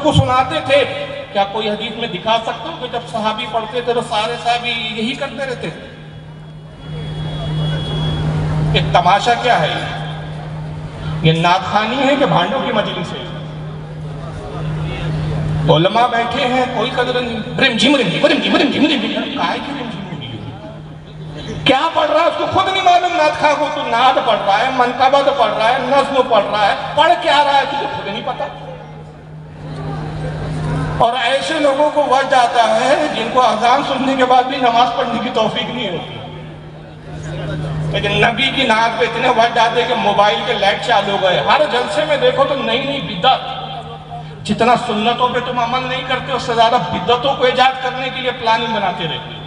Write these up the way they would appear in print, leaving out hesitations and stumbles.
کو سناتے تھے. کیا کوئی حدیث میں دکھا سکتا ہوں کہ جب صحابی پڑھتے تھے تو سارے صحابی یہی کرتے رہتے تھے؟ ایک تماشا کیا ہے یہ نعت خوانی ہے کہ بھانڈوں کی مجلس ہے؟ علماء بیٹھے ہیں کوئی قدر نہیں، برم جھم رم جھم رم جھم رم جھم رم جھم. کائے کی رم جھم رم جھم؟ کیا پڑھ رہا ہے اس کو خود نہیں معلوم. نعت خواہ کو تو نعت پڑھ رہا ہے، منقبت پڑھ رہا ہے، نظم پڑھ رہا ہے، پڑھ کیا رہا ہے تجھے خود نہیں پتا. اور ایسے لوگوں کو وجد آتا ہے جن کو اذان سننے کے بعد بھی نماز پڑھنے کی توفیق نہیں ہوتی. لیکن نبی کی نعت پہ اتنے وجد آتے کہ موبائل کے لائٹ چالو گئے. ہر جلسے میں دیکھو تو نئی نئی بدعت. جتنا سنتوں پہ تم عمل نہیں کرتے اس سے زیادہ بدعتوں کو ایجاد کرنے کے لیے پلاننگ بناتے رہتے.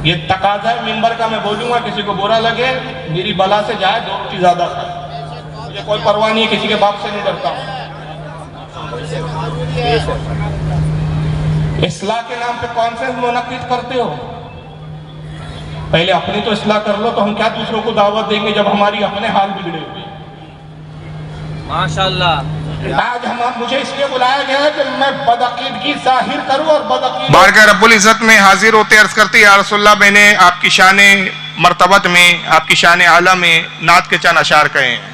یہ تقاضا ہے منبر کا. میں بولوں گا کسی کو برا لگے میری بلا سے جائے 2 روٹی زیادہ کھائے. مجھے کوئی پرواہ نہیں ہے، کسی کے باپ سے نہیں ڈرتا ہوں. اصلاح کے نام پہ کانفرنس منعقد کرتے ہو. پہلے اپنی تو اصلاح کر لو تو ہم کیا دوسروں کو دعوت دیں گے جب ہماری اپنے حال بگڑے ہوئے. ماشاءاللہ. آج مجھے اس لیے بلایا گیا ہے کہ میں بدعقیدگی ظاہر کروں اور بدعقیدگی بارگاہ رب العزت میں حاضر ہوتے عرض کرتے یا رسول اللہ میں نے آپ کی شان مرتبت میں، آپ کی شان اعلیٰ میں نعت کے چند اشعار کہے ہیں.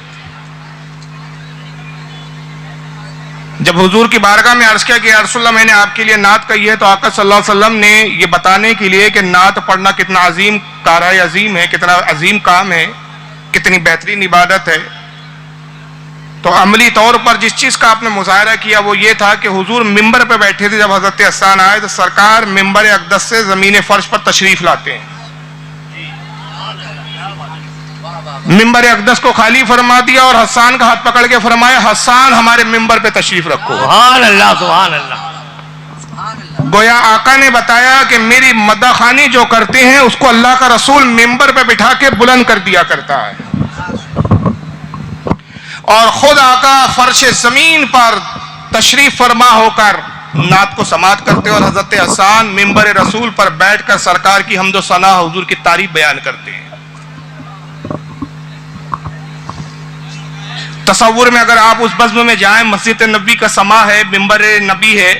جب حضور کی بارگاہ میں عرض کیا کہ یا رسول اللہ میں نے آپ کے لیے نعت کہی ہے تو آقا صلی اللہ علیہ وسلم نے یہ بتانے کے لیے کہ نعت پڑھنا کتنا عظیم کارہ عظیم ہے، کتنا عظیم کام ہے، کتنی بہترین عبادت ہے، تو عملی طور پر جس چیز کا آپ نے مظاہرہ کیا وہ یہ تھا کہ حضور ممبر پہ بیٹھے تھے. جب حضرت حسان آئے تو سرکار ممبر اقدس سے زمین فرش پر تشریف لاتے ہیں. ممبر اقدس کو خالی فرما دیا اور حسان کا ہاتھ پکڑ کے فرمایا حسان ہمارے ممبر پہ تشریف رکھو. سبحان اللہ سبحان اللہ. گویا آقا نے بتایا کہ میری مدح خوانی جو کرتے ہیں اس کو اللہ کا رسول ممبر پہ بٹھا کے بلند کر دیا کرتا ہے، اور خود آقا فرش زمین پر تشریف فرما ہو کر نعت کو سماعت کرتے اور حضرت حسان ممبر رسول پر بیٹھ کر سرکار کی حمد و ثنا حضور کی تعریف بیان کرتے ہیں. تصور میں اگر آپ اس بزم میں جائیں، مسجد نبی کا سما ہے، ممبر نبی ہے،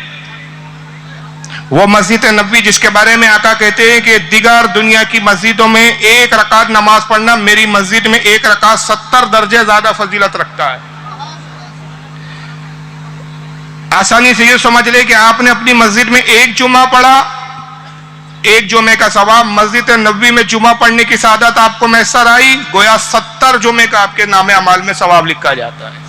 وہ مسجد نبی جس کے بارے میں آقا کہتے ہیں کہ دیگر دنیا کی مسجدوں میں 1 رکعت نماز پڑھنا میری مسجد میں 1 رکعت 70 درجے زیادہ فضیلت رکھتا ہے. آسانی سے یہ سمجھ لے کہ آپ نے اپنی مسجد میں 1 جمعہ پڑھا، 1 جمعے کا ثواب، مسجد نبوی میں جمعہ پڑھنے کی سعادت آپ کو میسر آئی، گویا 70 جمعے کا آپ کے نام اعمال میں ثواب لکھا جاتا ہے.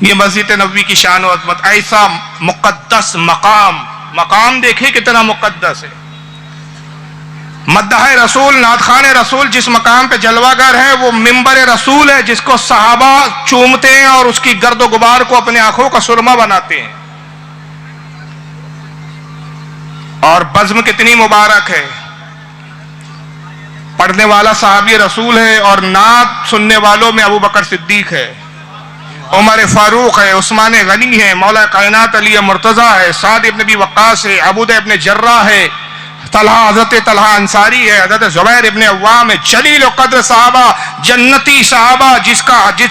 یہ مسجد نبوی کی شان و عظمت، ایسا مقدس مقام دیکھیں کتنا مقدس ہے. مداح رسول، نعت خوان رسول جس مقام پہ جلوہ گر ہے وہ ممبر رسول ہے جس کو صحابہ چومتے ہیں اور اس کی گرد و غبار کو اپنے آنکھوں کا سرما بناتے ہیں. اور بزم کتنی مبارک ہے، پڑھنے والا صحابی رسول ہے اور نعت سننے والوں میں ابو بکر صدیق ہے، عمر فاروق ہے، عثمان غنی ہے، مولا کائنات علی مرتضیٰ ہے، سعد ابن ابی وقاص ہے، عبودہ ابن جرہ ہے، طلحہ حضرت طلحہ انصاری ہے، حضرت زبیر ابن عوام ہے. جلیل و قدر صحابہ، جنتی صحابہ جس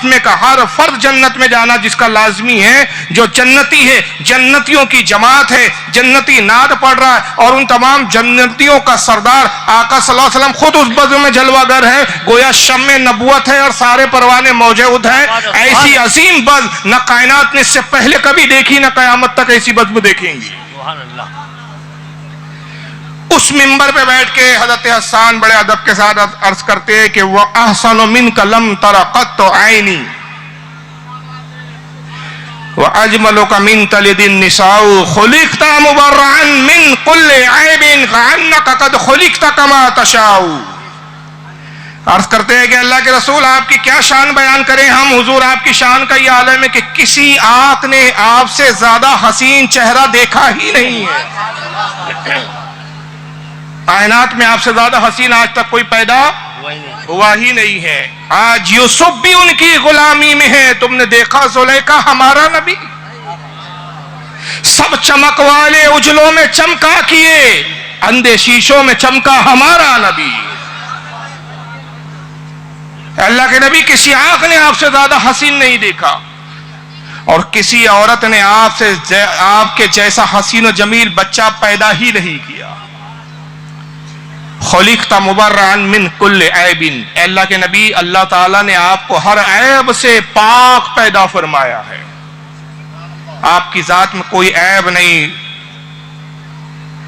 میں کا ہر فرد جنت میں جانا جس کا لازمی ہے، جو جنتی ہے، جنتیوں کی جماعت ہے، جنتی نعت پڑھ رہا ہے، اور ان تمام جنتیوں کا سردار آقا صلی اللہ علیہ وسلم خود اس بزم میں جلوہ گر ہے. گویا شمع نبوت ہے اور سارے پروانے موجود ہیں. ایسی عظیم بزم نہ کائنات نے اس سے پہلے کبھی دیکھی، نہ قیامت تک ایسی بزم دیکھیں گی. سبحان اللہ. اس ممبر پہ بیٹھ کے حضرت حسان بڑے ادب کے ساتھ عرض کرتے ہیں کہ وہ احسن منک لم تر قط عینی واجملک من تلد النساء خلقت مبرعا من كل عیب کانک قد خلقت کما تشاء. عرض کرتے ہیں کہ اللہ کے رسول آپ کی کیا شان بیان کریں ہم. حضور آپ کی شان کا یہ عالم ہے کہ کسی آنکھ نے آپ سے زیادہ حسین چہرہ دیکھا ہی نہیں ہے. کائنات میں آپ سے زیادہ حسین آج تک کوئی پیدا ہوا ہی نہیں ہے. آج یوسف بھی ان کی غلامی میں ہے. تم نے دیکھا زلیخا ہمارا نبی، سب چمک والے اجلوں میں چمکا کیے، اندھے شیشوں میں چمکا ہمارا نبی. اللہ کے نبی کسی آنکھ نے آپ سے زیادہ حسین نہیں دیکھا. اور کسی عورت نے آپ کے جیسا حسین و جمیل بچہ پیدا ہی نہیں کیا. خلقت مبرئا من کل عیب، اے اللہ کے نبی، اللہ تعالیٰ نے آپ کو ہر عیب سے پاک پیدا فرمایا ہے. آپ کی ذات میں کوئی عیب نہیں.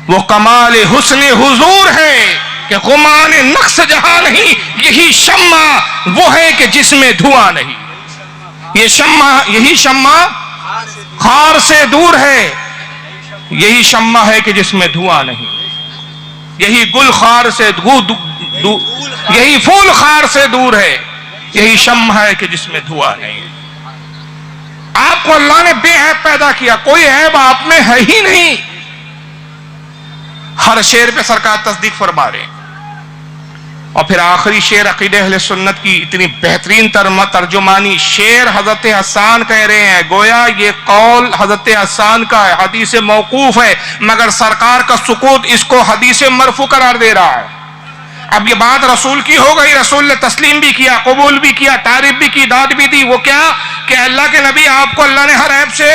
وہ کمال حسن حضور ہے کہ غمان نقص جہاں نہیں. یہی شمع وہ ہے کہ جس میں دھواں نہیں. یہی شمع خار سے دور ہے. یہی شمع ہے کہ جس میں دھواں نہیں. یہی گل خار سے یہی پھول خار سے دور ہے. یہی شمع ہے کہ جس میں دھواں نہیں. آپ کو اللہ نے بے عیب پیدا کیا، کوئی عیب آپ میں ہے ہی نہیں. ہر شعر پہ سرکار تصدیق فرما رہے ہیں. اور پھر آخری شعر عقیدہ اہل سنت کی اتنی بہترین ترجمانی شعر حضرت حسان کہہ رہے ہیں. گویا یہ قول حضرت حسان کا ہے، حدیث موقوف ہے، مگر سرکار کا سکوت اس کو حدیث مرفوع قرار دے رہا ہے. اب یہ بات رسول کی ہو گئی، رسول نے تسلیم بھی کیا، قبول بھی کیا، تعریف بھی کی، داد بھی دی. وہ کیا کہ اللہ کے نبی آپ کو اللہ نے ہر عیب سے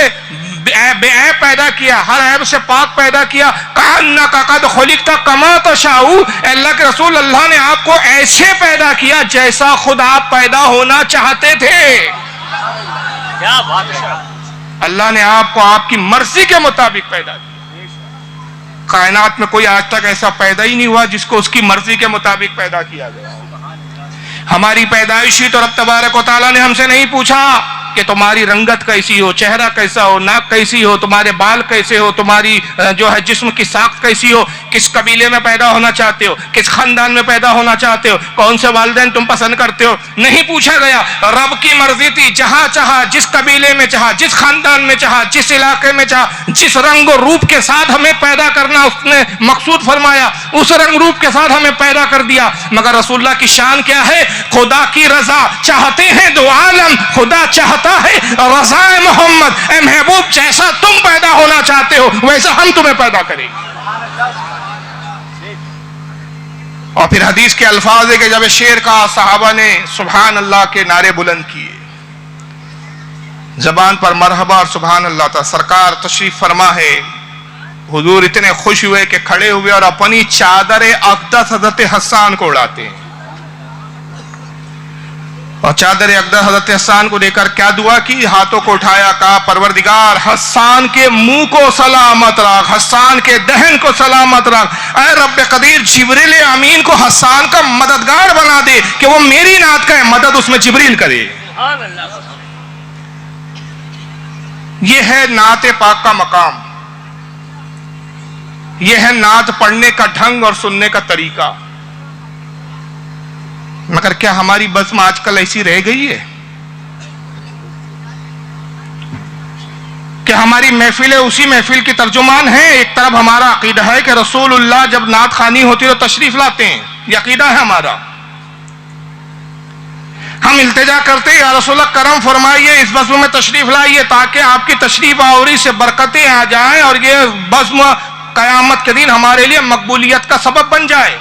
بے عیب پیدا کیا، ہر عیب سے پاک پیدا کیا. کأنک قد خلقت کما تشاء، اللہ کے رسول، اللہ نے آپ کو ایسے پیدا کیا جیسا خود آپ پیدا ہونا چاہتے تھے. کیا بات ہے. اللہ نے آپ کو آپ کی مرضی کے مطابق پیدا کیا. کائنات میں کوئی آج تک ایسا پیدا ہی نہیں ہوا جس کو اس کی مرضی کے مطابق پیدا کیا گیا. ہماری پیدائشی تو رب تبارک و تعالیٰ نے ہم سے نہیں پوچھا کہ تمہاری رنگت کیسی ہو، چہرہ کیسا ہو، ناک کیسی ہو، تمہارے بال کیسے ہو، تمہاری جو ہے جسم کی ساخت کیسی ہو، کس قبیلے میں پیدا ہونا چاہتے ہو، کس خاندان میں پیدا ہونا چاہتے ہو، کون سے والدین تم پسند کرتے ہو. نہیں پوچھا گیا. رب کی مرضی تھی، جہاں چاہا، جس قبیلے میں چاہا، جس خاندان میں چاہا، جس علاقے میں چاہا، جس رنگ و روپ کے ساتھ ہمیں پیدا کرنا اس نے مقصود فرمایا، اس رنگ روپ کے ساتھ ہمیں پیدا کر دیا. مگر رسول اللہ کی شان کیا ہے؟ خدا کی رضا چاہتے ہیں دو عالم، خدا چاہتا ہے رضا محمد. اے محبوب، جیسا تم پیدا ہونا چاہتے ہو ویسا ہم تمہیں پیدا کریں گے. اور پھر حدیث کے الفاظ ہے کہ جب شعر کا صحابہ نے سبحان اللہ کے نعرے بلند کیے، زبان پر مرحبا اور سبحان اللہ تھا. سرکار تشریف فرما ہے. حضور اتنے خوش ہوئے کہ کھڑے ہوئے اور اپنی چادر اقدس حضرت حسان کو اڑاتے ہیں. اور چادر اقدس حضرت حسان کو دے کر کیا دعا کی؟ ہاتھوں کو اٹھایا، کہا پروردگار حسان کے منہ کو سلامت رکھ، حسان کے دہن کو سلامت رکھ. اے رب قدیر، جبریل امین کو حسان کا مددگار بنا دے کہ وہ میری نعت کا مدد اس میں جبریل کرے. سبحان اللہ. یہ ہے نعت پاک کا مقام، یہ ہے نعت پڑھنے کا ڈھنگ اور سننے کا طریقہ. مگر کیا ہماری بزم آج کل ایسی رہ گئی ہے کہ ہماری محفلیں اسی محفل کی ترجمان ہیں؟ ایک طرف ہمارا عقیدہ ہے کہ رسول اللہ جب نعت خوانی ہوتی ہے تو تشریف لاتے ہیں، یہ عقیدہ ہے ہمارا. ہم التجا کرتے ہیں یا رسول اللہ کرم فرمائیے، اس بزم میں تشریف لائیے تاکہ آپ کی تشریف آوری سے برکتیں آ جائیں اور یہ بزم قیامت کے دن ہمارے لیے مقبولیت کا سبب بن جائے.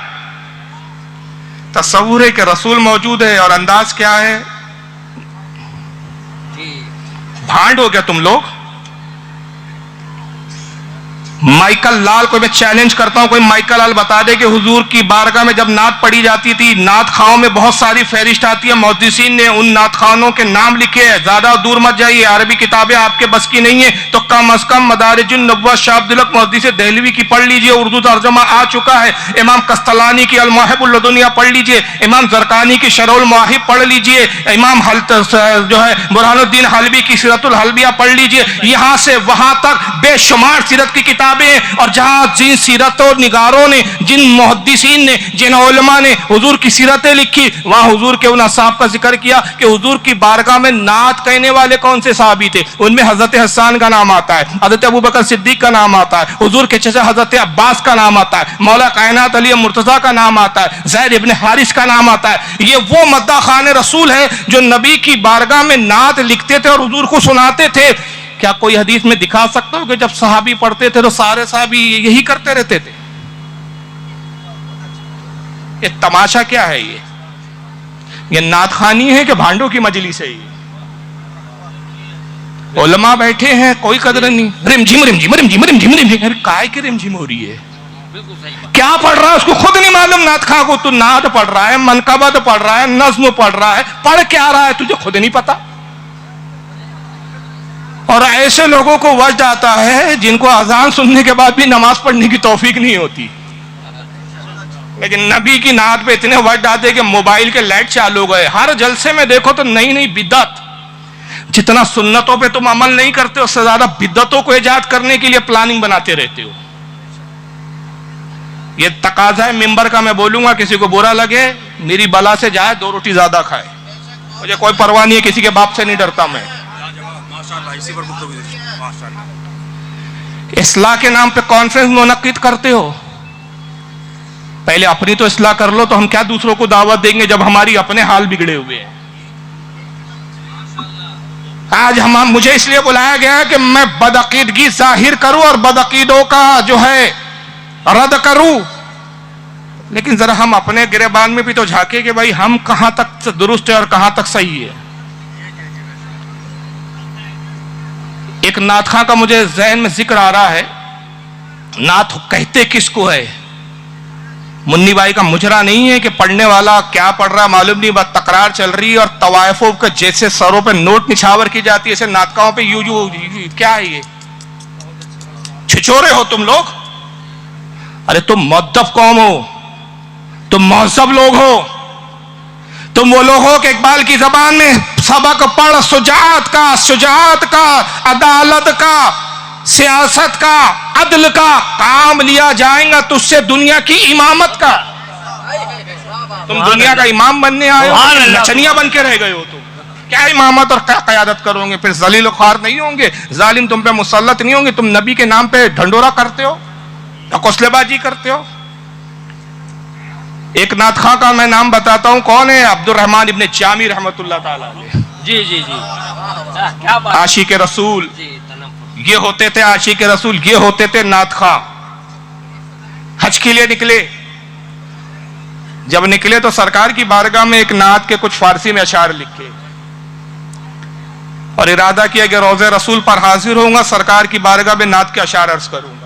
تصور ہے کہ رسول موجود ہے اور انداز کیا ہے؟ بھانڈ ہو گیا تم لوگ. مائیکل لال کو میں چیلنج کرتا ہوں، کوئی مائیکل لال بتا دے کہ حضور کی بارگاہ میں جب نعت پڑھی جاتی تھی، نعت خواہوں میں بہت ساری فہرست آتی ہے، محدثین نے ان نعت خواہوں کے نام لکھے ہیں. زیادہ دور مت جائیے، عربی کتابیں آپ کے بس کی نہیں ہیں تو کم از کم مدارج النبوہ شاہ عبدالحق محدث دہلوی کی پڑھ لیجئے، اردو ترجمہ آ چکا ہے. امام قسطلانی کی المواہب اللدنیہ پڑھ لیجئے، امام زرقانی کی شرح المواہب پڑھ لیجئے، امام جو ہے برہان الدین حلبی کی سیرت الحلبیہ پڑھ لیجئے. یہاں سے وہاں تک بے شمار سیرت کی کتابیں، اور جہاں جن سیرت و نگاروں نے، جن محدثین نے، جن علماء نے حضور کی سیرتیں لکھی، وہاں حضور کے ان اصحاب کا ذکر کیا کہ حضور کی بارگاہ میں نعت کہنے والے کون سے صحابی تھے. ان میں حضرت حسان کا نام آتا ہے، حضرت ابوبکر صدیق کا نام آتا ہے، حضور کے چچا حضرت عباس کا نام آتا ہے، مولا کائنات علی مرتضیٰ کا نام آتا ہے، زید ابن حارث کا نام آتا ہے. یہ وہ مداح خان رسول ہے جو نبی کی بارگاہ میں نعت لکھتے تھے اور حضور کو سناتے تھے. کیا کوئی حدیث میں دکھا سکتا ہو کہ جب صحابی پڑھتے تھے تو سارے صحابی یہی کرتے رہتے تھے؟ یہ تماشا کیا ہے؟ یہ نعت خوانی ہے کہ بھانڈوں کی مجلس ہے؟ उलमा बैठे हैं, कोई कदर नहीं, रिमझिम रिमझिम रिमझिम रिमझिम रिमझिम। अरे काय की रिमझिम हो रही है? बिल्कुल सही बात। क्या पढ़ रहा है उसको खुद नहीं मालूम। नात खा को तू नात पढ़ रहा है, मनकबत पढ़ रहा है, नज्म पढ़ रहा है, पढ़ क्या रहा है तुझे खुद नहीं पता। और ऐसे लोगों को वजद आता है जिनको अजान सुनने के बाद भी नमाज पढ़ने की तौफीक नहीं होती, लेकिन नबी की नात पे इतने वजद आते कि मोबाइल के लाइट चालू हो गए। हर जलसे में देखो तो नई नई बिदअत। जितना सुन्नतों पे तुम अमल नहीं करते उससे ज्यादा बिदअतों को इजाद करने के लिए प्लानिंग बनाते रहते हो। ये तकाजा है मिंबर का, मैं बोलूंगा किसी को बुरा लगे मेरी बला से जाए, 2 रोटी ज्यादा खाए, मुझे कोई परवाह नहीं है, किसी के बाप से नहीं डरता मैं। इस्लाह के नाम पे कॉन्फ्रेंस मुनक्किद करते हो, पहले अपनी तो इस्लाह कर लो, तो हम क्या दूसरों को दावत देंगे जब हमारी अपने हाल बिगड़े हुए हैं। आज मुझे इसलिए बुलाया गया है कि मैं बदअकीदगी जाहिर करूं और बदअकीदों का जो है रद्द करूं, लेकिन जरा हम अपने गिरेबान में भी तो झांके कि भाई हम कहां तक दुरुस्त है और कहां तक सही है। एक नात खां का मुझे ज़हन में जिक्र आ रहा है। नात कहते किसको है? मुन्नी भाई का मुजरा नहीं है कि पढ़ने वाला क्या पढ़ रहा मालूम नहीं, बस तकरार चल रही है और तवायफों के जैसे सरों पे नोट निछावर की जाती है, ऐसे नातकाओं पे यू क्या है ये? छिछोरे हो तुम लोग। अरे तुम मुअद्दब कौम हो, तुम महज़ब लोग हो, तुम वो लोग हो कि इकबाल की जबान में सबक पढ़ शुजाअत का, अदालत का, सियासत का, अदल का काम लिया जाएगा तुझसे दुनिया की इमामत का। तुम दुनिया का इमाम बनने आए हो, नचनिया बन के रह गए हो। तुम क्या इमामत और क्या क़यादत करोगे? फिर जलील और ख्वार नहीं होंगे, जालिम तुम पे मुसल्लत नहीं होंगे। तुम नबी के नाम पे ढंडोरा करते हो, ढकोसलेबाजी करते हो। एक नात खां का मैं नाम बताता हूं, कौन है? अब्दुर्रहमान इब्ने जामी रहमतुल्लाह ताला अलैह। जी जी जी, क्या बात। आशिक रसूल जी, तनम। ये होते थे आशिक रसूल, ये होते थे नात खां। हज के लिए निकले, जब निकले तो सरकार की बारगाह में एक नात के कुछ फारसी में अशार लिखे और इरादा किया कि रोज़े रसूल पर हाजिर होऊंगा, सरकार की बारगाह में नात के अशार अर्ज करूंगा।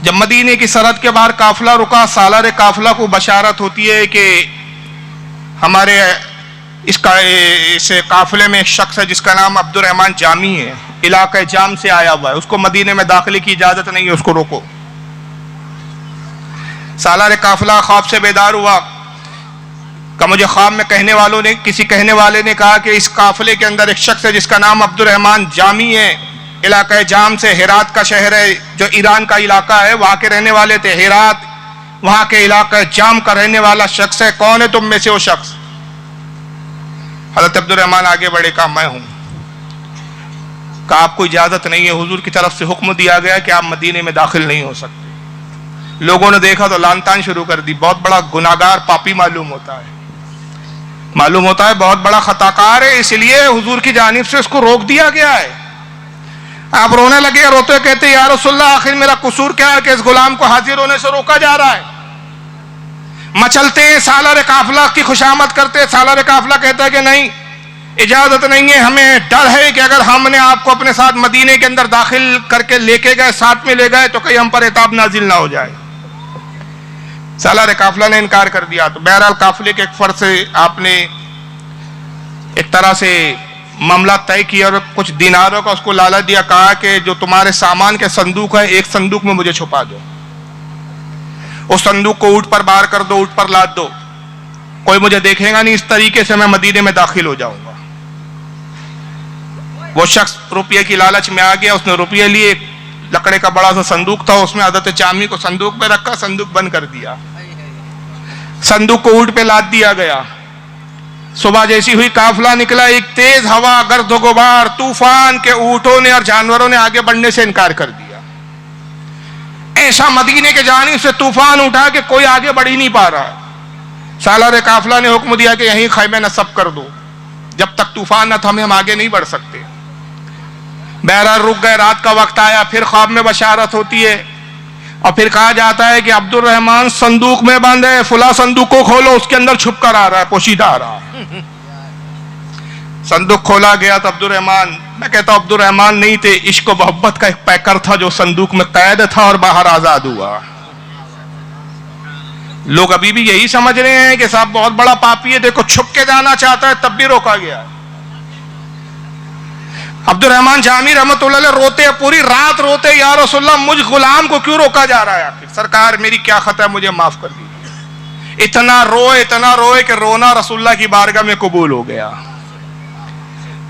जब मदीने की सरहद के बाहर काफिला रुका, सालार काफिला को बशारत होती है कि हमारे इस काफिले में एक शख्स है जिसका नाम अब्दुर्रहमान जामी है, इलाके जाम से आया हुआ है, उसको मदीने में दाखिले की इजाजत नहीं है, उसको रोको। सालार काफिला ख्वाब से बेदार हुआ कि मुझे ख्वाब में किसी कहने वाले ने कहा कि इस काफिले के अंदर एक शख्स है जिसका नाम अब्दुर्रहमान जामी है, इलाका जाम से, हेरात का शहर है जो ईरान का इलाका है, वहां के रहने वाले थे। हेरात वहां के इलाका जाम का रहने वाला शख्स है। कौन है तुम में से वो शख्स? हज़रत अब्दुर्रहमान आगे बढ़े, कहा मैं हूं। कहा आपको इजाजत नहीं है, हुजूर की तरफ से हुक्म दिया गया कि आप मदीने में दाखिल नहीं हो सकते। लोगों ने देखा तो लानतान शुरू कर दी, बहुत बड़ा गुनाहगार पापी मालूम होता है, बहुत बड़ा खताकार है, इसलिए हुजूर की जानिब से उसको रोक दिया गया है। आप रोने लगे, रोते कहते या रसूलल्लाह आखिर मेरा कसूर क्या है कि इस गुलाम को हाजिर होने से रोका जा रहा है? मचलते हैं, सालार काफिला की खुशामद करते, सालार काफिला कहता है कि नहीं, इजाजत नहीं है, हमें डर है कि अगर हमने आपको अपने साथ मदीने के अंदर दाखिल करके लेके गए, साथ में ले गए, तो कहीं हम पर इताब नाजिल ना हो जाए। सालार काफिला ने इनकार कर दिया। तो बहरहाल काफिले के एक फर्द से आपने एक तरह से मामला तय किया और कुछ दिनारों का उसको लालच दिया, कहा कि जो तुम्हारे सामान के संदूक है, एक संदूक में मुझे छुपा दो, उस संदूक को ऊंट पर बाहर कर दो, ऊंट पर लाद दो, कोई मुझे देखेगा नहीं, इस तरीके से मैं मदीने में दाखिल हो जाऊंगा। वो शख्स रुपये की लालच में आ गया, उसने रुपये लिए, लकड़े का बड़ा सा संदूक था, उसमें हज़रत जामी को संदूक में रखा, संदूक बंद कर दिया, संदूक को ऊंट पे लाद दिया गया। सुबह जैसी हुई काफिला निकला, एक तेज हवा, गर्द गुबार, तूफान के ऊंटों ने और जानवरों ने आगे बढ़ने से इनकार कर दिया। ऐसा मदीने के जानिब से तूफान उठा कि कोई आगे बढ़ ही नहीं पा रहा। सालार काफिला ने हुक्म दिया कि यहीं खैमे नस्ब कर दो, जब तक तूफान न थमे हम आगे नहीं बढ़ सकते। बहरहाल रुक गए, रात का वक्त आया, फिर ख्वाब में बशारत होती है और फिर कहा जाता है कि अब्दुर्रहमान संदूक में बंद है, फुला संदूक को खोलो, उसके अंदर छुप कर आ रहा है, पोशीदा आ रहा है। संदूक खोला गया तो अब्दुर्रहमान, मैं कहता हूं अब्दुर्रहमान नहीं थे, इश्क व मोहब्बत का एक पैकर था जो संदूक में कैद था और बाहर आजाद हुआ। लोग अभी भी यही समझ रहे हैं कि साहब बहुत बड़ा पापी है, देखो छुप के जाना चाहता है तब भी रोका गया। अब्दुर्रहमान जामी रहमतुल्लाह अलैह रोते, पूरी रात रोते, या रसूलल्लाह मुझ गुलाम को क्यों रोका जा रहा है आखिर, सरकार मेरी क्या खता है, मुझे माफ कर दीजिए। इतना रोए कि रोना रसूलुल्लाह की बारगाह में कबूल हो गया।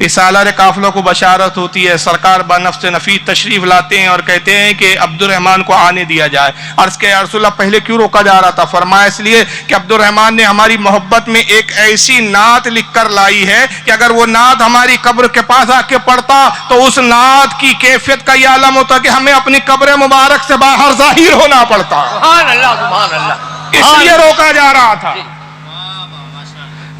इस सालारे काफिलों को बशारत होती है, सरकार बनफ्स नफीस तशरीफ लाते हैं और कहते हैं कि अब्दुर्रहमान को आने दिया जाए। अर्ज़ के या रसूलल्लाह पहले क्यों रोका जा रहा था? फरमाया इसलिए कि अब्दुर्रहमान ने हमारी मोहब्बत में एक ऐसी नात लिख कर लाई है कि अगर वो नात हमारी कब्र के पास आके पड़ता तो उस नात की कैफियत का यह आलम होता कि हमें अपनी कब्र मुबारक से बाहर जाहिर होना पड़ता। सुभान अल्लाह, सुभान अल्लाह। इसलिए रोका जा रहा था।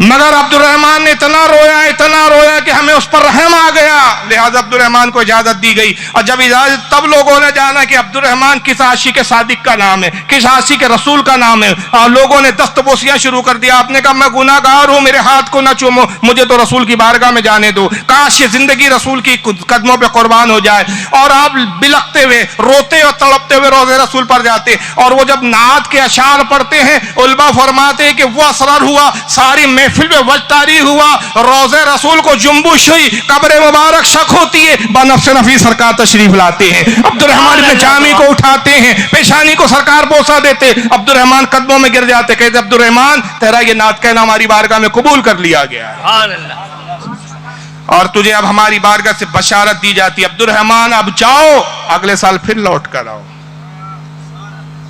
मगर अब्दुर्रहमान ने इतना रोया कि हमें उस पर रहम आ गया, लिहाजा अब्दुर्रहमान को इजाजत दी गई। और जब इजाजत, तब लोगों ने जाना कि अब्दुर्रहमान किस आशिक के सादिक का नाम है, किस आशिक के रसूल का नाम है। और लोगों ने दस्तबोसियां शुरू कर दिया। आपने कहा मैं गुनाहगार हूं, मेरे हाथ को न चूमो, मुझे तो रसूल की बारगाह में जाने दो, काश ये जिंदगी रसूल की कदमों पर कुर्बान हो जाए। और आप बिलखते हुए, रोते और तड़पते हुए रोज़े रसूल पर जाते, और वो जब नात के अशार पढ़ते हैं, उलमा फरमाते हैं कि वो असर हुआ, सारी महफिल में वजतारी हुआ, रोज़े रसूल को जुम्बुश हुई, कब्र मुबारक शक होती है, बनफ्स नफीस सरकार तशरीफ लाते हैं, अब्दुर्रहमान इब्न जामी को उठाते हैं, पेशानी को सरकार बोसा देते, अब्दुर्रहमान कदमों में गिर जाते, कहते अब्दुर्रहमान तेरा ये नात कहना हमारी बारगाह में कबूल कर लिया गया है सुभान अल्लाह। और तुझे अब हमारी बारगाह से बशारत दी जाती है, अब्दुर्रहमान अब जाओ, अगले साल फिर लौट कर आओ।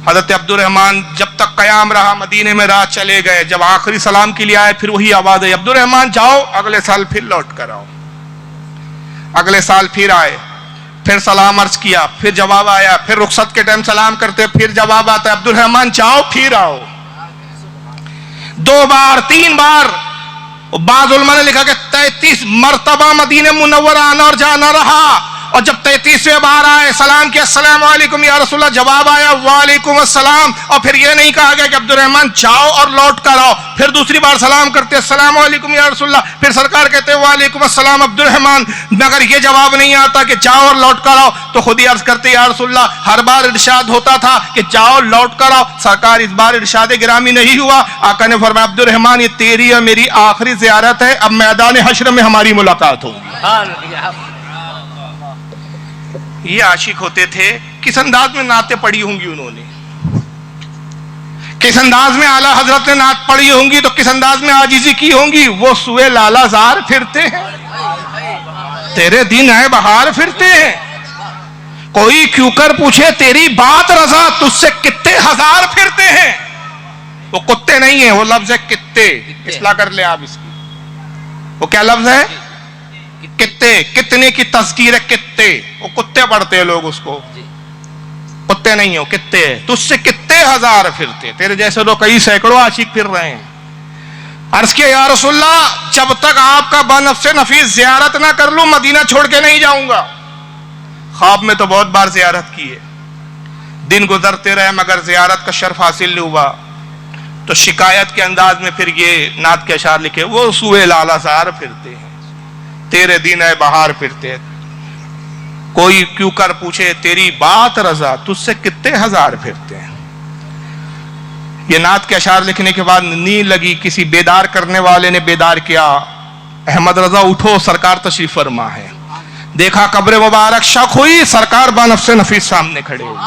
हजरत अब्दुर्रहमान जब तक कयाम रहा मदीने में रात चले गए, जब आखिरी सलाम के लिए आए फिर वही आवाज है, अब्दुर्रहमान जाओ, अगले साल फिर लौट कर आओ। अगले साल फिर आए, फिर सलाम अर्ज किया, फिर जवाब आया, फिर रुखसत के टाइम सलाम करते, फिर जवाब आता है अब्दुर्रहमान जाओ, फिर आओ। 2 बार 3 बार। बाज़ उलमा ने लिखा कि 33 मरतबा मदीने मुनव्वरा आना और जाना रहा। और जब 33वें बार आए, सलाम किया, अस्सलाम वालेकुम या रसूलल्लाह, जवाब आया वालेकुम अस्सलाम। और फिर ये नहीं कहा गया कि अब्दुर्रहमान जाओ और लौट कर आओ। फिर दूसरी बार सलाम करते, अस्सलाम वालेकुम या रसूलल्लाह, फिर सरकार कहते वालेकुम अस्सलाम अब्दुर्रहमान। मगर ये जवाब नहीं आता कि जाओ और लौट कर आओ, तो खुद ही अर्ज करते या रसूलल्लाह हर बार इरशाद होता था कि जाओ लौट कर आओ, सरकार इस बार इरशाद गिरामी नहीं हुआ। आका ने फरमाया अब्दुर्रहमान ये तेरी और मेरी आखिरी ज़ियारत है, अब मैदान हश्र में हमारी मुलाकात होगी। ये आशिक होते थे। किस अंदाज में नाते पढ़ी होंगी उन्होंने, किस अंदाज में आला हजरत ने नात पढ़ी होंगी, तो किस अंदाज में आजिजी की होंगी। वो सुए लालाजार फिरते हैं, तेरे दिन है बहार फिरते हैं, कोई क्यों कर पूछे तेरी बात रजा, तुझसे कितने हजार फिरते हैं। वो कुत्ते नहीं है, वो लफ्ज है कित्ते, इसला कर ले आप इसकी। वो क्या लफ्ज है? कित्ते, कितने की तस्कीर है कित्ते, वो कुत्ते पढ़ते हैं लोग उसको, कुत्ते नहीं हो कित्ते। तुझसे कितने हजार फिरते, तेरे जैसे लोग कई सैकड़ों आशिक फिर रहे हैं। अर्ज किया या रसूलल्लाह जब तक आपका बनफ्से नफीस जियारत ना कर लूं मदीना छोड़ के नहीं जाऊंगा। ख्वाब में तो बहुत बार जियारत की है, दिन गुजरते रहे मगर जियारत का शर्फ हासिल नहीं हुआ। तो शिकायत के अंदाज में फिर ये नात के अशार लिखे, वो सुए लालाजार फिरते हैं, तेरे दिन है बहार फिरते, कोई क्यों कर पूछे तेरी बात रजा, तुझसे कितने हजार फिरते हैं। ये नात के अशार लिखने के बाद नींद लगी, किसी बेदार करने वाले ने बेदार किया, अहमद रजा उठो सरकार तशरीफ फरमा है। देखा कब्र मुबारक शक हुई, सरकार बनफ्से नफीस सामने खड़े हुए।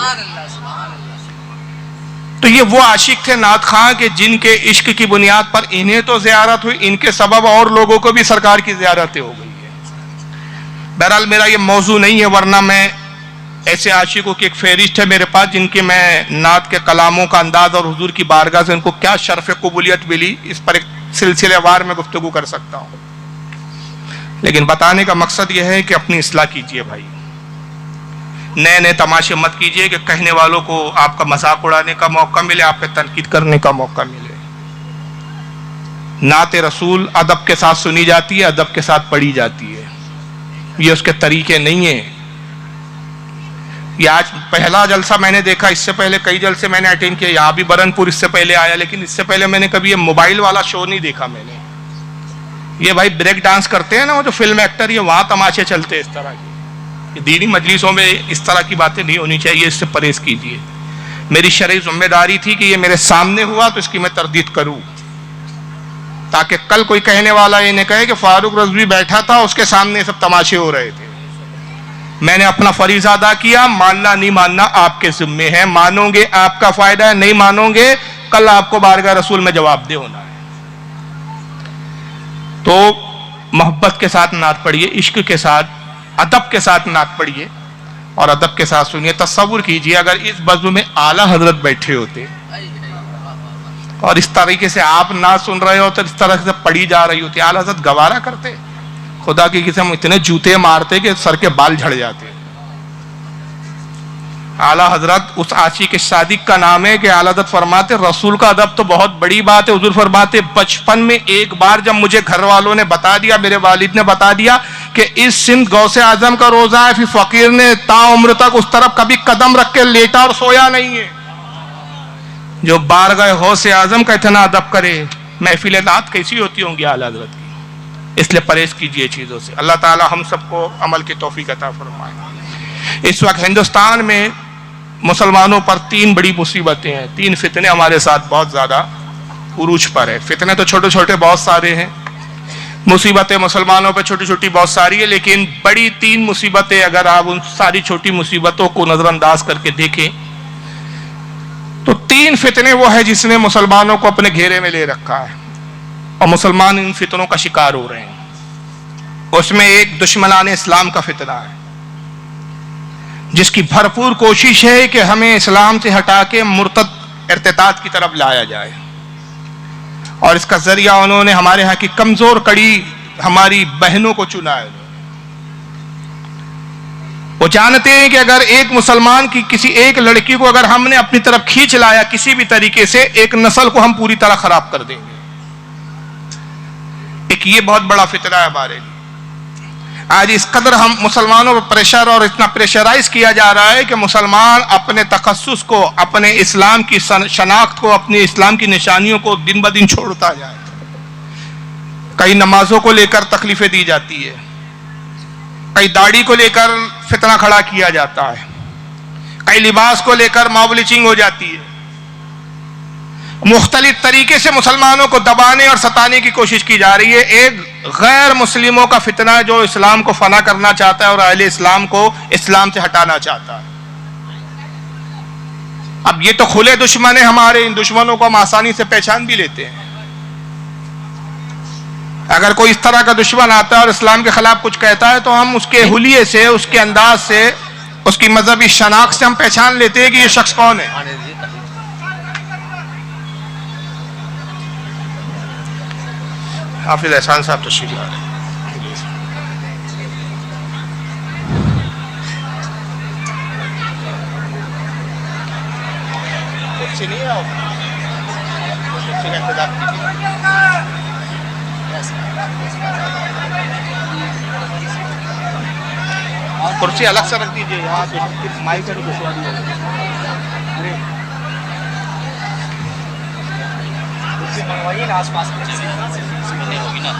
तो ये वो आशिक थे नात खां के जिनके इश्क की बुनियाद पर इन्हें तो जियारत हुई, इनके सबब और लोगों को भी सरकार की जियारतें हो गई है। बहरहाल मेरा ये मौजू नहीं है, वरना मैं ऐसे आशिकों की एक फहरिस्त है मेरे पास जिनके मैं नात के कलामों का अंदाज और हुजूर की बारगाह से उनको क्या शर्फ कबूलियत मिली, इस पर एक सिलसिलेवार में गुफ्तगू कर सकता हूँ। लेकिन बताने का मकसद यह है कि अपनी इस्लाह कीजिए भाई, नए नए तमाशे मत कीजिए कि कहने वालों को आपका मजाक उड़ाने का मौका मिले, आप पे तनकीद करने का मौका मिले। नाते रसूल अदब के साथ सुनी जाती है, अदब के साथ पढ़ी जाती है, ये उसके तरीके नहीं है। ये आज पहला जलसा मैंने देखा, इससे पहले कई जलसे मैंने अटेंड किए, यहाँ भी बरनपुर इससे पहले आया, लेकिन इससे पहले मैंने कभी ये मोबाइल वाला शो नहीं देखा मैंने। یہ بھائی بریک ڈانس کرتے ہیں نا وہ جو فلم ایکٹر، یہ وہاں تماشے چلتے ہیں اس طرح کے. دینی مجلسوں میں اس طرح کی باتیں نہیں ہونی چاہیے، اس سے پرہیز کیجیے. میری شرعی ذمہ داری تھی کہ یہ میرے سامنے ہوا تو اس کی میں تردید کروں، تاکہ کل کوئی کہنے والا یہ نہ کہے کہ فاروق رضوی بیٹھا تھا اس کے سامنے سب تماشے ہو رہے تھے. میں نے اپنا فریضہ ادا کیا، ماننا نہیں ماننا آپ کے ذمے ہے. مانو گے آپ کا فائدہ ہے، نہیں مانو گے کل آپ کو بارگاہ رسول میں جواب دہ ہونا ہے. تو محبت کے ساتھ نعت پڑھیے، عشق کے ساتھ، ادب کے ساتھ نعت پڑھیے اور ادب کے ساتھ سنیے. تصور کیجئے اگر اس بزم میں اعلیٰ حضرت بیٹھے ہوتے اور اس طریقے سے آپ نعت سن رہے ہوتے، اس طرح سے پڑھی جا رہی ہوتی، اعلیٰ حضرت گوارا کرتے؟ خدا کی قسم اتنے جوتے مارتے کہ سر کے بال جھڑ جاتے. اعلیٰ حضرت اس عاشق صادق کا نام ہے کہ اعلیٰ حضرت فرماتے رسول کا ادب تو بہت بڑی بات ہے. حضور فرماتے بچپن میں ایک بار جب مجھے گھر والوں نے بتا دیا، میرے والد نے بتا دیا کہ اس سمت غوث اعظم کا روزہ ہے، پھر فقیر نے تا عمر تک اس طرف کبھی قدم رکھ کے لیٹا اور سویا نہیں ہے. جو بارگاہ غوث اعظم کا اتنا ادب کرے، محفل نعت کیسی ہوتی ہوں گی اعلیٰ حضرت کی. اس لیے پرہیز کیجئے چیزوں سے. اللہ تعالی ہم سب کو عمل کی توفیق عطا فرمائے. اس وقت ہندوستان میں مسلمانوں پر 3 بڑی مصیبتیں ہیں، 3 فتنے ہمارے ساتھ بہت زیادہ عروج پر ہے. فتنے تو چھوٹے چھوٹے بہت سارے ہیں، مصیبتیں مسلمانوں پہ چھوٹی چھوٹی بہت ساری ہے، لیکن بڑی 3 مصیبتیں اگر آپ ان ساری چھوٹی مصیبتوں کو نظر انداز کر کے دیکھیں تو 3 فتنے وہ ہے جس نے مسلمانوں کو اپنے گھیرے میں لے رکھا ہے اور مسلمان ان فتنوں کا شکار ہو رہے ہیں. اس میں ایک دشمنان اسلام کا فتنہ ہے جس کی بھرپور کوشش ہے کہ ہمیں اسلام سے ہٹا کے مرتد ارتداد کی طرف لایا جائے، اور اس کا ذریعہ انہوں نے ہمارے ہاں کی کمزور کڑی ہماری بہنوں کو چنا ہے. وہ جانتے ہیں کہ اگر ایک مسلمان کی کسی ایک لڑکی کو اگر ہم نے اپنی طرف کھینچ لایا کسی بھی طریقے سے، ایک نسل کو ہم پوری طرح خراب کر دیں گے. ایک یہ بہت بڑا فتنہ ہے ہمارے لیے. آج اس قدر ہم مسلمانوں پر پریشر اور اتنا پریشرائز کیا جا رہا ہے کہ مسلمان اپنے تخصص کو، اپنے اسلام کی شناخت کو، اپنی اسلام کی نشانیوں کو دن بدن چھوڑتا جائے. کئی نمازوں کو لے کر تکلیفیں دی جاتی ہے، کئی داڑھی کو لے کر فتنہ کھڑا کیا جاتا ہے، کئی لباس کو لے کر ماب لنچنگ ہو جاتی ہے. مختلف طریقے سے مسلمانوں کو دبانے اور ستانے کی کوشش کی جا رہی ہے. ایک غیر مسلموں کا فتنہ ہے جو اسلام کو فنا کرنا چاہتا ہے اور اہل اسلام کو اسلام سے ہٹانا چاہتا ہے. اب یہ تو کھلے دشمن ہیں ہمارے، ان دشمنوں کو ہم آسانی سے پہچان بھی لیتے ہیں. اگر کوئی اس طرح کا دشمن آتا ہے اور اسلام کے خلاف کچھ کہتا ہے تو ہم اس کے حلیے سے، اس کے انداز سے، اس کی مذہبی شناخت سے ہم پہچان لیتے ہیں کہ یہ شخص کون ہے. حافظ احسان صاحب تشریف لا رہے ہیں. کرسی نہیں ہے، کرسی کا انتظام کیجیے. کرسی الگ سے رکھ دیجیے، یہاں مائک کا دشواری ہے. کرسی منگوائیے نا آس پاس نہیں ہوگی نا.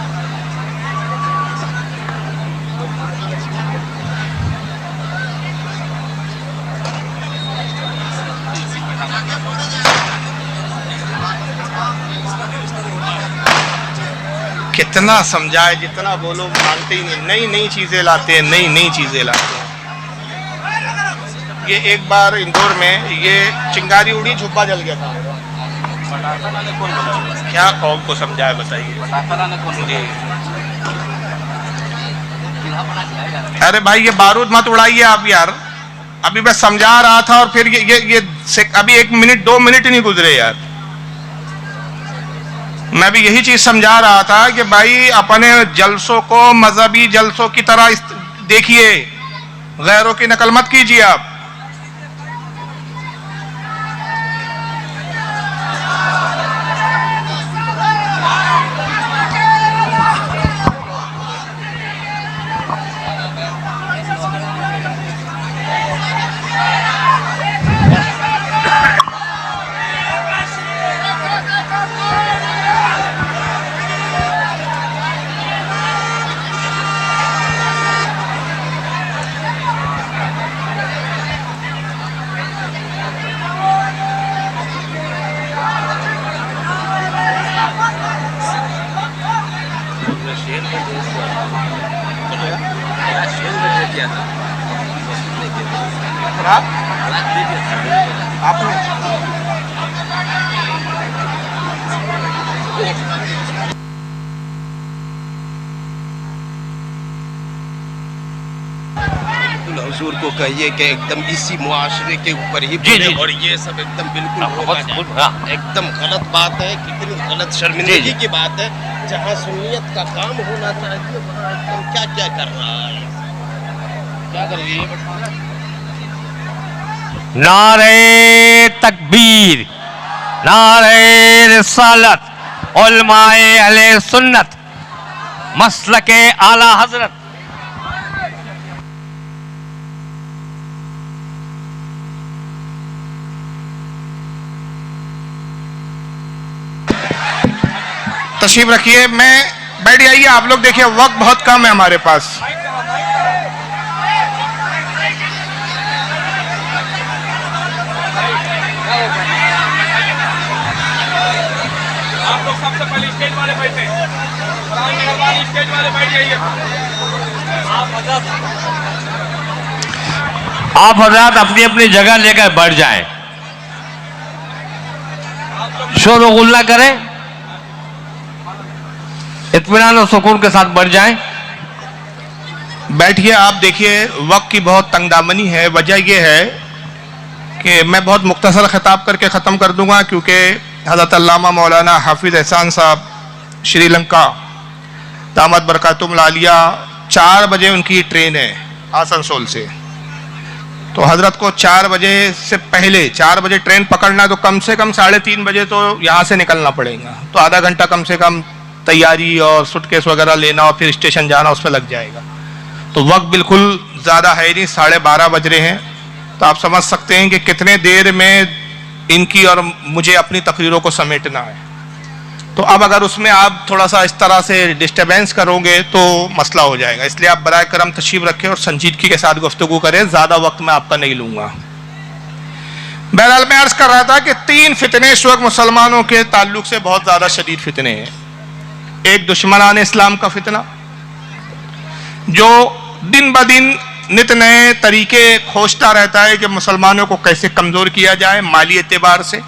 کتنا سمجھائے، جتنا بولو مانتے ہی نہیں. نئی نئی چیزیں لاتے ہیں، نئی نئی چیزیں لاتے ہیں. یہ ایک بار اندور میں یہ چنگاری اڑی، جھبا جل گیا تھا. کیا قوم کو سمجھائے بتائیے. جی ارے بھائی یہ بارود مت اڑائیے آپ یار. ابھی میں سمجھا رہا تھا اور پھر یہ ابھی 1 منٹ 2 منٹ ہی نہیں گزرے یار. میں بھی یہی چیز سمجھا رہا تھا کہ بھائی اپنے جلسوں کو مذہبی جلسوں کی طرح دیکھیے، غیروں کی نقل مت کیجیے آپ. हुजूर को कहिए कि एकदम इसी मुआशरे के ऊपर ही जी, बोले जी। और ये सब एकदम बिल्कुल हाँ, रोका बहुत- जाए। बहुत- हाँ। एकदम गलत बात है, कितनी गलत शर्मिंदगी जी, जी। की बात है। जहाँ सुन्नियत का काम होना चाहिए वहाँ एकदम क्या क्या कर रहा है, क्या कर रही है। नारे तकबीर, नारे रिसालत, उलमाए अहले सुन्नत, मसलके आला हजरत। तशरीफ रखिए, मैं बैठ जाइए। आप लोग देखिए वक्त बहुत कम है हमारे पास। आप लोग सबसे पहले स्टेज वाले बैठे, मेहरबानी स्टेज वाले बैठ जाइए। आप हजरात अपनी अपनी जगह लेकर बैठ जाएं, शोर गुल ना करें, इत्मीनान और सुकून के साथ बैठ जाएं। बैठिए। आप देखिए वक्त की बहुत तंगदामनी है। वजह यह है कि मैं बहुत मुख्तसर खिताब करके ख़त्म कर दूंगा, क्योंकि हज़रत अल्लामा मौलाना हाफिज़ एहसान साहब श्रीलंका दामद बरकातुहुल आलिया 4 बजे उनकी ट्रेन है आसनसोल से। तो हज़रत को 4 बजे से पहले 4 बजे ट्रेन पकड़ना है, तो कम से कम 3:30 बजे तो यहाँ से निकलना पड़ेगा। तो आधा घंटा कम से कम तैयारी और सूटकेस वगैरह लेना और फिर स्टेशन जाना उस पर लग जाएगा। तो वक्त बिल्कुल ज़्यादा है नहीं, 12:30 बज रहे हैं। तो आप समझ सकते हैं कि कितने देर में इनकी और मुझे अपनी तकरीरों को समेटना है। तो अब अगर उसमें आप थोड़ा सा इस तरह से डिस्टर्बेंस करोगे तो मसला हो जाएगा। इसलिए आप बराए करम तशरीफ रखें और संजीदगी के साथ गुफ्तगू करें। ज़्यादा वक्त मैं आपका नहीं लूँगा। बहरहाल मैं अर्ज़ कर रहा था कि 3 फितने इस वक्त मुसलमानों के ताल्लुक से बहुत ज़्यादा शदीद फितने हैं। एक दुश्मनान इस्लाम का फितना, जो दिन ब दिन नित नए तरीके खोजता रहता है कि मुसलमानों को कैसे कमज़ोर किया जाए, माली एतबार से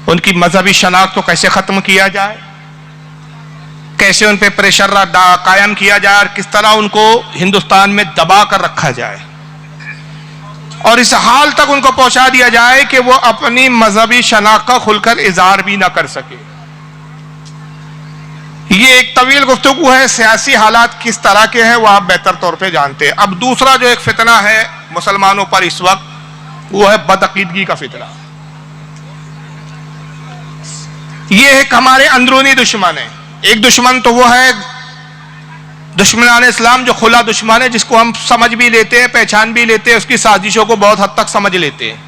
उनकी मजहबी शनाख्त को कैसे ख़त्म किया जाए, कैसे उन पर प्रेशर कायम किया जाए और किस तरह उनको हिंदुस्तान में दबा कर रखा जाए और इस हाल तक उनको पहुंचा दिया जाए कि वो अपनी मजहबी शनाख्त का खुलकर इजहार भी ना कर सके। ये एक तवील गुफ्तगू है। सियासी हालात किस तरह के हैं वो आप बेहतर तौर पे जानते हैं। अब दूसरा जो एक फितना है मुसलमानों पर इस वक्त, वो है बदअकीदगी का फितना। ये एक हमारे अंदरूनी दुश्मन है। एक दुश्मन तो वो है दुश्मनान इस्लाम, जो खुला दुश्मन है, जिसको हम समझ भी लेते हैं, पहचान भी लेते हैं, उसकी साजिशों को बहुत हद तक समझ लेते हैं।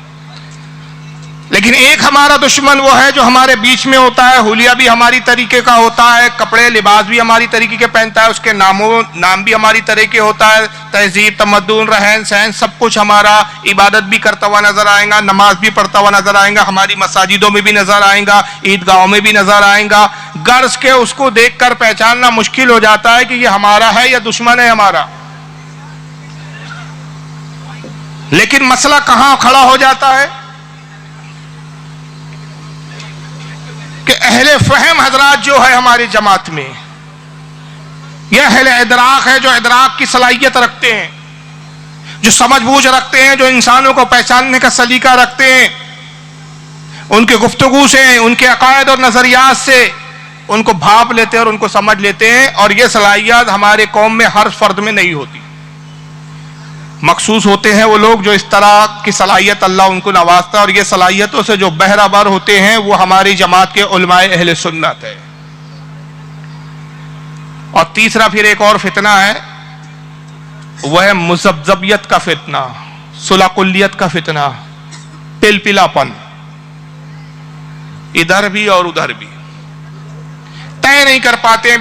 लेकिन एक हमारा दुश्मन वो है जो हमारे बीच में होता है, हुलिया भी हमारी तरीके का होता है, कपड़े लिबास भी हमारी तरीके के पहनता है, उसके नाम भी हमारी तरह के होता है, तहजीब तमद्दुन रहन सहन सब कुछ हमारा, इबादत भी करता हुआ नजर आएगा, नमाज भी पढ़ता हुआ नजर आएगा, हमारी मसाजिदों में भी नजर आएगा, ईदगाहों में भी नजर आएगा। गर्ज के उसको देखकर पहचानना मुश्किल हो जाता है कि ये हमारा है या दुश्मन है हमारा। लेकिन मसला कहां खड़ा हो जाता है कि अहले फहम हजरात जो है हमारी जमात में, यह अहले इदराक है, जो इदराक की सलाहियत रखते हैं, जो समझ बूझ रखते हैं, जो इंसानों को पहचानने का सलीका रखते हैं, उनके गुफ्तगू से, उनके अकायद और नजरियात से उनको भाप लेते हैं और उनको समझ लेते हैं। और यह सलाहियत हमारे कौम में हर फर्द में नहीं होती। मखसूस होते हैं वो लोग जो इस तरह की सलाहियत अल्लाह उनको नवाजता है, और ये सलाहियतों से जो बहराबार होते हैं वो हमारी जमात के उलमाए अहले सुन्नत है। और तीसरा फिर एक और फितना है, वह है मुज़ब्ज़बियत का फितना, सुलाकुल्लियत का फितना, पिलपिलापन, इधर भी और उधर भी, तय नहीं कर पाते हैं।